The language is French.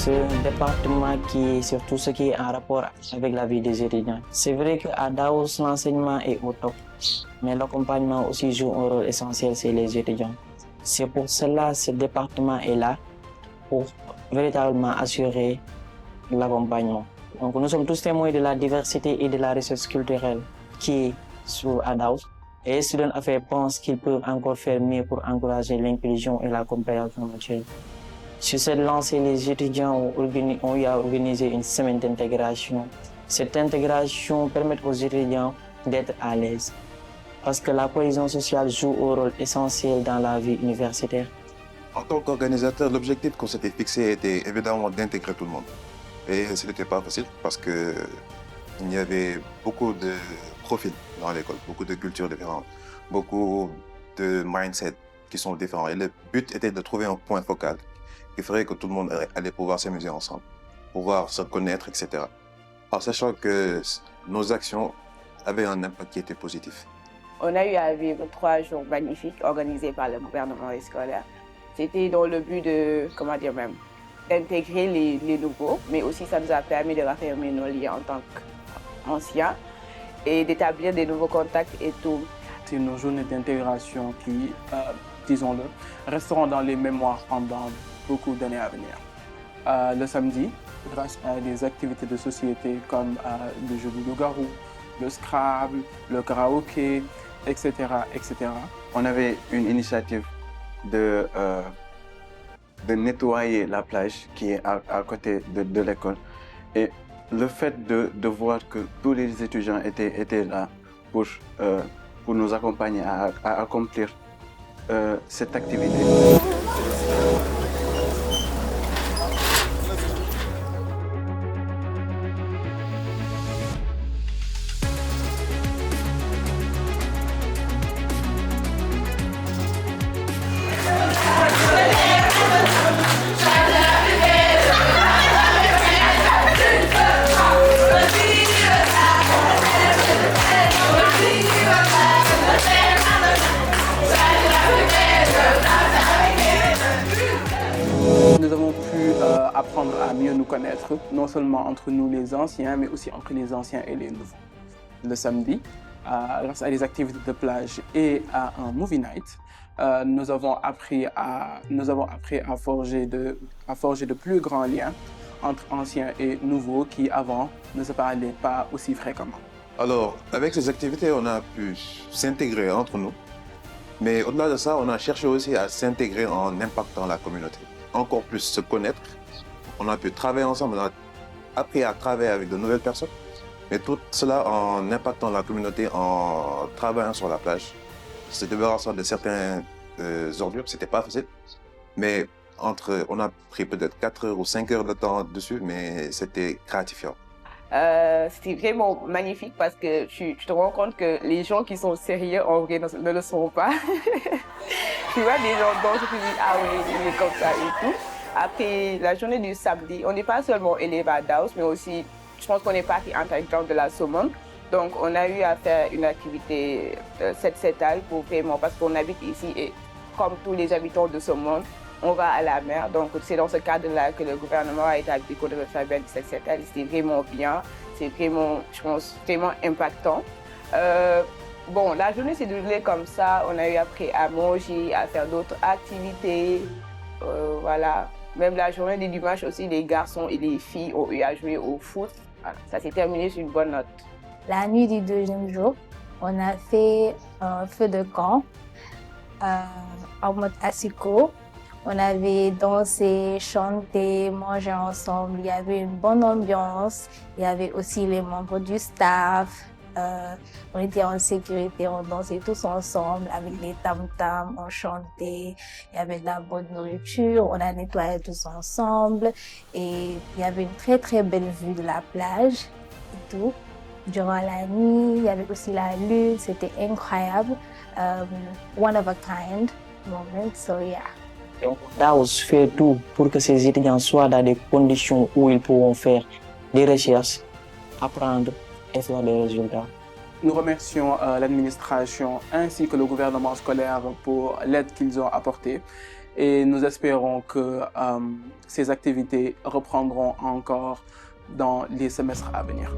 C'est un département qui est sur tout ce qui est en rapport avec la vie des étudiants. C'est vrai qu'à Daos, l'enseignement est au top, mais l'accompagnement aussi joue un rôle essentiel chez les étudiants. C'est pour cela que ce département est là pour véritablement assurer l'accompagnement. Donc nous sommes tous témoins de la diversité et de la richesse culturelle qui est sur Daos. Et les students pensent qu'ils peuvent encore faire mieux pour encourager l'inclusion et la compréhension mutuelle. Sur cette lancée, les étudiants ont eu à organiser une semaine d'intégration. Cette intégration permet aux étudiants d'être à l'aise parce que la cohésion sociale joue un rôle essentiel dans la vie universitaire. En tant qu'organisateur, l'objectif qu'on s'était fixé était évidemment d'intégrer tout le monde. Et ce n'était pas facile parce qu'il y avait beaucoup de profils dans l'école, beaucoup de cultures différentes, beaucoup de mindsets qui sont différents. Et le but était de trouver un point focal qui ferait que tout le monde allait pouvoir s'amuser ensemble, pouvoir se connaître, etc. En sachant que nos actions avaient un impact qui était positif. On a eu à vivre 3 jours magnifiques organisés par le gouvernement scolaire. C'était dans le but de, d'intégrer les nouveaux, mais aussi ça nous a permis de raffermir nos liens en tant qu'anciens et d'établir des nouveaux contacts et tout. C'est une journée d'intégration qui, disons-le, resteront dans les mémoires pendant beaucoup d'années à venir. Le samedi, grâce à des activités de société comme le jeu du loup-garou, le Scrabble, le karaoké, etc., on avait une initiative de nettoyer la plage qui est à côté de l'école. Et le fait de voir que tous les étudiants étaient là pour nous accompagner à accomplir cette activité. Nous avons pu apprendre à mieux nous connaître, non seulement entre nous les anciens, mais aussi entre les anciens et les nouveaux. Le samedi, grâce à des activités de plage et à un movie night, nous avons appris à forger de plus grands liens entre anciens et nouveaux qui avant ne se parlaient pas aussi fréquemment. Alors, avec ces activités, on a pu s'intégrer entre nous, mais au-delà de ça, on a cherché aussi à s'intégrer en impactant la communauté. Encore plus se connaître, on a pu travailler ensemble, on a appris à travailler avec de nouvelles personnes, mais tout cela en impactant la communauté, en travaillant sur la plage, se débarrassant de certaines ordures, c'était pas facile, mais on a pris peut-être 4 heures ou 5 heures de temps dessus, mais c'était gratifiant. C'était vraiment magnifique parce que tu te rends compte que les gens qui sont sérieux en vrai ne le sont pas. Tu vois, des gens dont tu te dis, ah oui, il est comme ça et tout. Après la journée du samedi, on n'est pas seulement élèves à Daos, mais aussi, je pense qu'on est partie intégrante de la Somone. Donc, on a eu à faire une activité set-setal pour vraiment, parce qu'on habite ici et comme tous les habitants de Somone, on va à la mer. Donc, c'est dans ce cadre-là que le gouvernement a établi qu'on devait faire du set-setal. C'était vraiment bien, c'est vraiment, je pense, vraiment impactant. Bon, la journée s'est déroulée comme ça. On a eu appris à manger, à faire d'autres activités. Voilà. Même la journée du dimanche aussi, les garçons et les filles ont eu à jouer au foot. Voilà. Ça s'est terminé sur une bonne note. La nuit du 2e jour, on a fait un feu de camp en mode asiko. On avait dansé, chanté, mangé ensemble. Il y avait une bonne ambiance. Il y avait aussi les membres du staff. On était en sécurité, on dansait tous ensemble avec les tam-tams, on chantait. Il y avait de la bonne nourriture, on a nettoyé tous ensemble. Et il y avait une très très belle vue de la plage et tout. Durant la nuit, il y avait aussi la lune, c'était incroyable. One of a kind moment, so yeah. Donc, Daos fait tout pour que ces étudiants soient dans des conditions où ils pourront faire des recherches, apprendre et faire des résultats. Nous remercions l'administration ainsi que le gouvernement scolaire pour l'aide qu'ils ont apportée. et nous espérons que ces activités reprendront encore dans les semestres à venir.